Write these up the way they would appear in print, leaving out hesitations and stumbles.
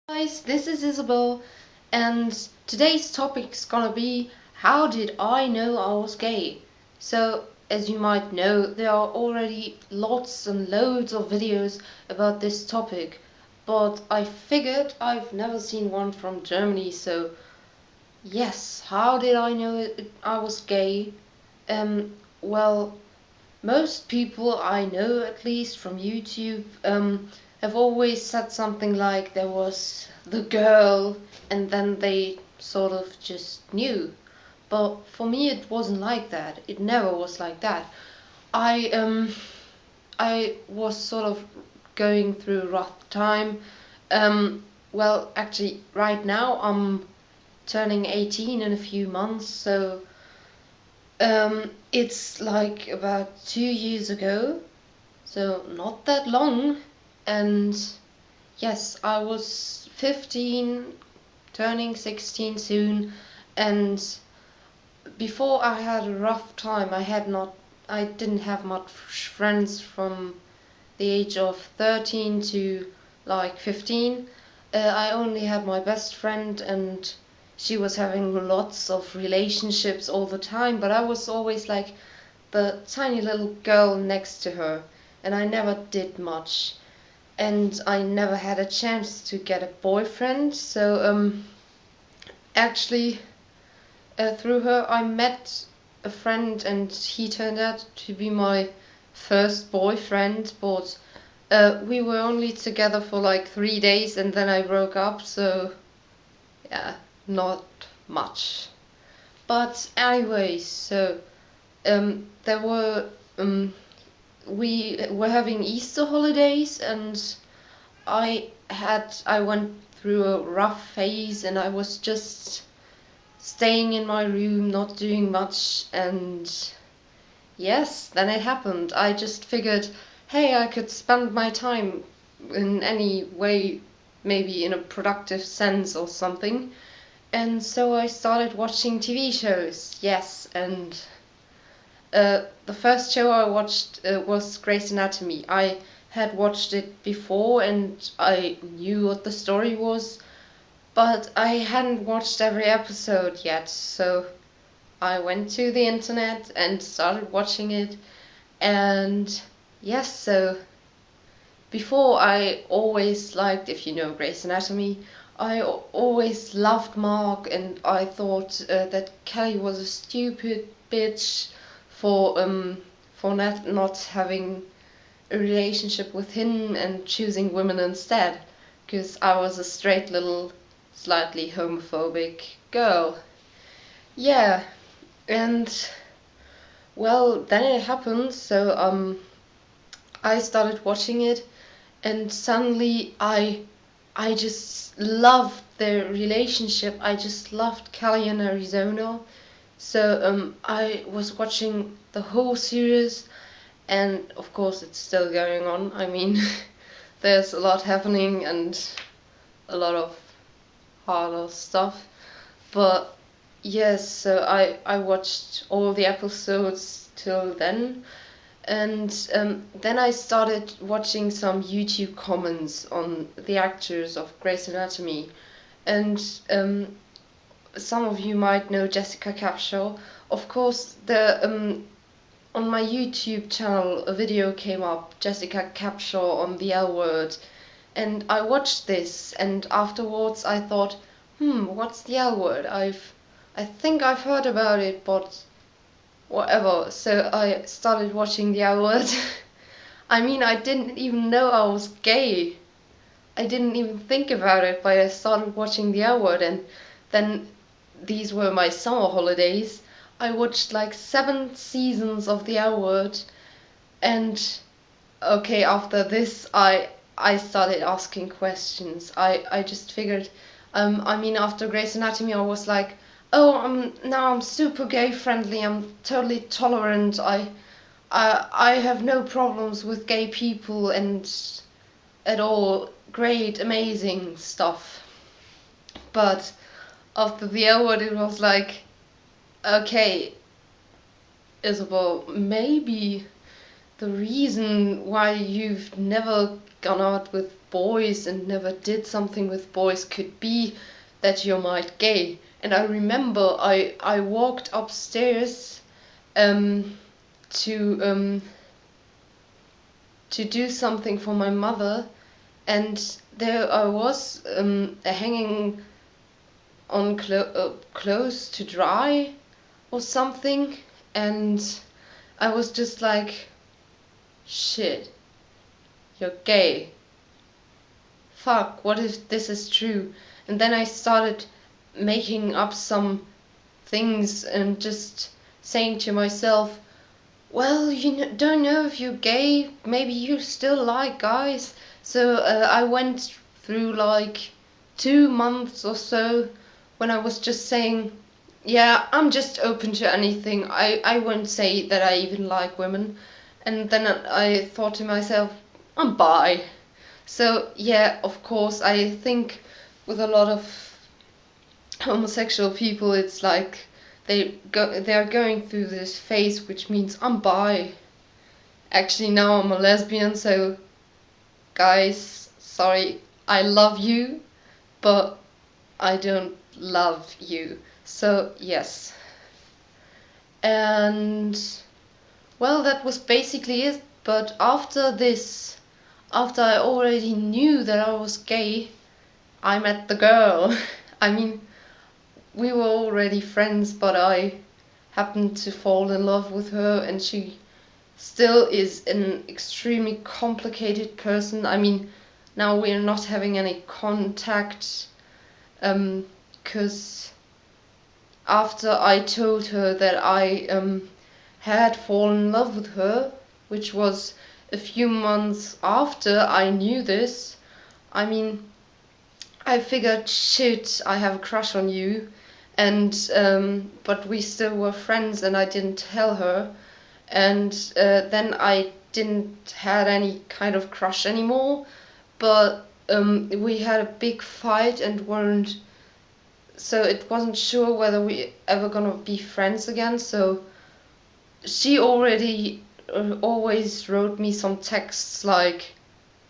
Guys, this is Isabel, and today's topic is gonna be how did I know I was gay? So, as you might know, there are already lots and loads of videos about this topic, but I figured I've never seen one from Germany, so yes, how did I know I was gay? Well, most people I know, at least from YouTube, have always said something like there was the girl, and then they sort of just knew. But for me, it wasn't like that. It never was like that. I I was sort of going through a rough time. Well, actually, right now I'm turning 18 in a few months, so it's like about 2 years ago, so not that long. And yes, I was 15, turning 16 soon, and before I had a rough time. I didn't have much friends from the age of 13 to like 15. I only had my best friend, and she was having lots of relationships all the time, but I was always like the tiny little girl next to her, and I never did much. And I never had a chance to get a boyfriend, so actually, through her I met a friend, and he turned out to be my first boyfriend, but we were only together for like 3 days and then I broke up, so yeah, not much. But anyways, so there were we were having Easter holidays, and I went through a rough phase, and I was just staying in my room, not doing much, and yes, then it happened. I just figured, hey, I could spend my time in any way, maybe in a productive sense or something. And so I started watching TV shows, yes, and the first show I watched was Grey's Anatomy. I had watched it before and I knew what the story was, but I hadn't watched every episode yet, so I went to the internet and started watching it. And yes, so before I always liked, if you know Grey's Anatomy, I always loved Mark, and I thought that Kelly was a stupid bitch for not having a relationship with him and choosing women instead, because I was a straight little, slightly homophobic girl. Yeah, and well, then it happened. So I started watching it, and suddenly I just loved their relationship. I just loved Kelly and Arizona. So I was watching the whole series, and of course it's still going on. I mean, there's a lot happening and a lot of harder stuff. But yes, so I watched all the episodes till then, and then I started watching some YouTube comments on the actors of Grey's Anatomy, and some of you might know Jessica Capshaw. Of course, the on my YouTube channel a video came up, Jessica Capshaw on the L Word, and I watched this, and afterwards I thought, what's the L Word? I think I've heard about it, but whatever. So I started watching the L Word. I mean, I didn't even know I was gay. I didn't even think about it, but I started watching the L Word, and then these were my summer holidays. I watched like 7 seasons of the L Word, and okay, after this, I started asking questions. I just figured, I mean, after Grey's Anatomy, I was like, oh, I'm super gay friendly. I'm totally tolerant. I have no problems with gay people and at all. Great, amazing stuff. But after the L Word, it was like, okay, Isabel, maybe the reason why you've never gone out with boys and never did something with boys, could be that you're might gay. And I remember I walked upstairs to do something for my mother, and there I was hanging on clothes to dry or something, and I was just like, shit, you're gay. Fuck, what if this is true? And then I started making up some things and just saying to myself, well, you don't know if you're gay, maybe you still like guys. So I went through like 2 months or so when I was just saying, yeah, I'm just open to anything. I won't say that I even like women. And then I thought to myself, I'm bi. So yeah, of course, I think with a lot of homosexual people, it's like they're going through this phase, which means I'm bi. Actually, now I'm a lesbian, so guys, sorry, I love you, but I don't love you. So yes. And well, that was basically it. But after this, after I already knew that I was gay, I met the girl. I mean, we were already friends, but I happened to fall in love with her, and she still is an extremely complicated person. I mean, now we're not having any contact, because after I told her that I had fallen in love with her, which was a few months after I knew this, I mean, I figured, shit, I have a crush on you, and but we still were friends, and I didn't tell her, and then I didn't had any kind of crush anymore, but we had a big fight and weren't, so it wasn't sure whether we ever gonna be friends again. So she already always wrote me some texts like,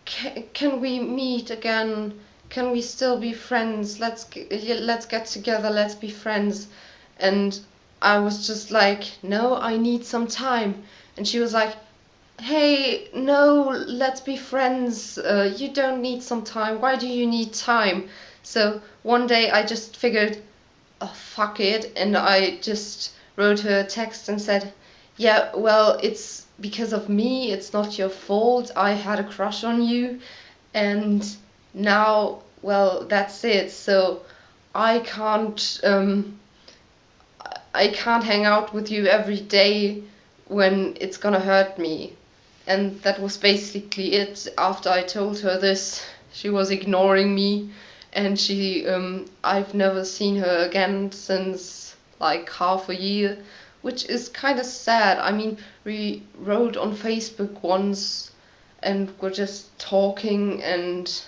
can we meet again? Can we still be friends? Let's get together, let's be friends. And I was just like, no, I need some time. And she was like, hey, no, let's be friends. You don't need some time. Why do you need time? So one day I just figured, oh, fuck it. And I just wrote her a text and said, yeah, well, it's because of me. It's not your fault. I had a crush on you. And now, well, that's it. So I can't hang out with you every day when it's gonna hurt me. And that was basically it. After I told her this, she was ignoring me, and I've never seen her again since like half a year, which is kind of sad. I mean, we wrote on Facebook once and we're just talking, and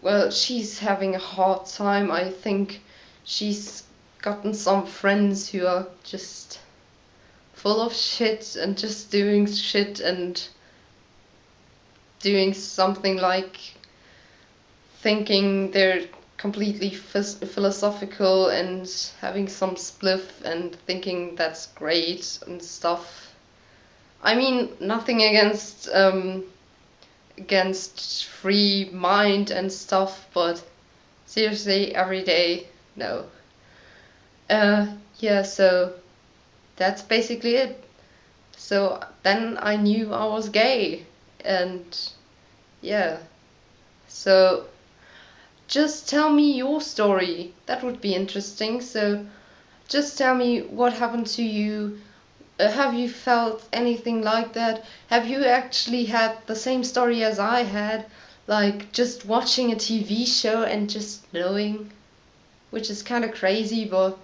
well, she's having a hard time. I think she's gotten some friends who are just full of shit and just doing shit and doing something like thinking they're completely philosophical and having some spliff and thinking that's great and stuff. I mean, nothing against free mind and stuff, but seriously, every day, no. Yeah, so that's basically it. So then I knew I was gay, and yeah. So just tell me your story. That would be interesting. So just tell me what happened to you. Have you felt anything like that? Have you actually had the same story as I had? Like just watching a TV show and just knowing? Which is kind of crazy, but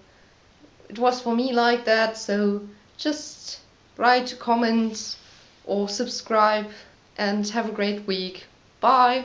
it was for me like that. So just write a comment or subscribe and have a great week. Bye!